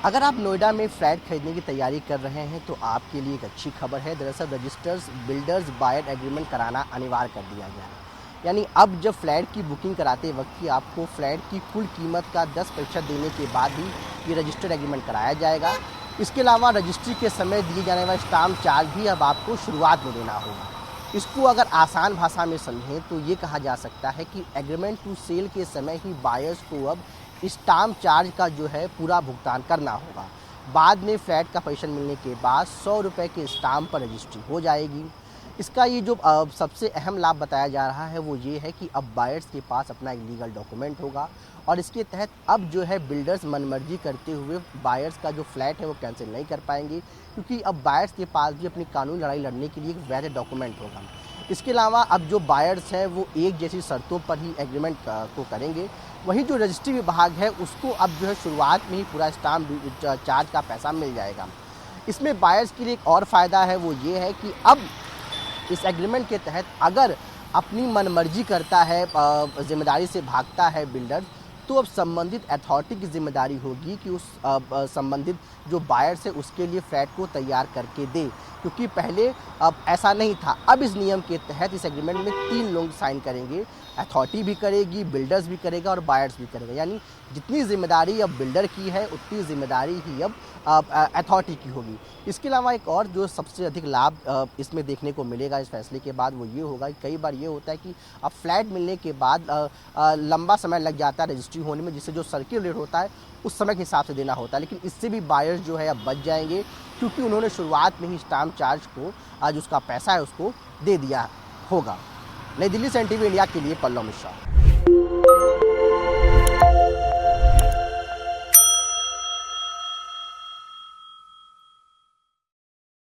अगर आप नोएडा में फ्लैट खरीदने की तैयारी कर रहे हैं तो आपके लिए एक अच्छी खबर है। दरअसल रजिस्टर्स बिल्डर्स बायर एग्रीमेंट कराना अनिवार्य कर दिया गया है। यानी अब जब फ्लैट की बुकिंग कराते वक्त ही आपको फ्लैट की कुल कीमत का 10% देने के बाद ही ये रजिस्टर्ड एग्रीमेंट कराया जाएगा। इसके अलावा रजिस्ट्री के समय दिए जाने वाला स्टाम्प चार्ज भी अब आपको शुरुआत में देना होगा। इसको अगर आसान भाषा में समझें तो ये कहा जा सकता है कि एग्रीमेंट टू सेल के समय ही बायर्स को अब स्टाम्प चार्ज का जो है पूरा भुगतान करना होगा। बाद में फ्लैट का पोजीशन मिलने के बाद 100 रुपये के स्टाम्प पर रजिस्ट्री हो जाएगी। इसका ये जो सबसे अहम लाभ बताया जा रहा है वो ये है कि अब बायर्स के पास अपना एक लीगल डॉक्यूमेंट होगा और इसके तहत अब जो है बिल्डर्स मनमर्जी करते हुए बायर्स का जो फ्लैट है वो कैंसिल नहीं कर पाएंगे, क्योंकि अब बायर्स के पास भी अपनी कानूनी लड़ाई लड़ने के लिए एक वैध डॉक्यूमेंट होगा। इसके अलावा अब जो बायर्स हैं वो एक जैसी शर्तों पर ही एग्रीमेंट को करेंगे। वहीं जो रजिस्ट्री विभाग है उसको अब जो है शुरुआत में ही पूरा स्टाम्प चार्ज का पैसा मिल जाएगा। इसमें बायर्स के लिए एक और फ़ायदा है, वो ये है कि अब इस एग्रीमेंट के तहत अगर अपनी मनमर्जी करता है, जिम्मेदारी से भागता है बिल्डर, तो अब संबंधित अथॉरिटी की जिम्मेदारी होगी कि उस संबंधित जो बायर्स है उसके लिए फ्लैट को तैयार करके दे, क्योंकि पहले अब ऐसा नहीं था। अब इस नियम के तहत इस एग्रीमेंट में 3 लोग साइन करेंगे, अथॉरिटी भी करेगी, बिल्डर्स भी करेगा और बायर्स भी करेगा। यानी जितनी जिम्मेदारी अब बिल्डर की है उतनी जिम्मेदारी ही अब अथॉरिटी की होगी। इसके अलावा एक और जो सबसे अधिक लाभ इसमें देखने को मिलेगा इस फैसले के बाद वो ये होगा कि कई बार ये होता है कि अब फ्लैट मिलने के बाद लंबा समय लग जाता है रजिस्ट्री होने में, जिससे जो सर्किल रेट होता है उस समय के हिसाब से देना होता है। लेकिन इससे भी बायर्स जो है अब बच जाएंगे, क्योंकि उन्होंने शुरुआत में ही स्टाम्प चार्ज को आज उसका पैसा है उसको दे दिया होगा। नई दिल्ली से NTV इंडिया के लिए पल्लव मिश्रा।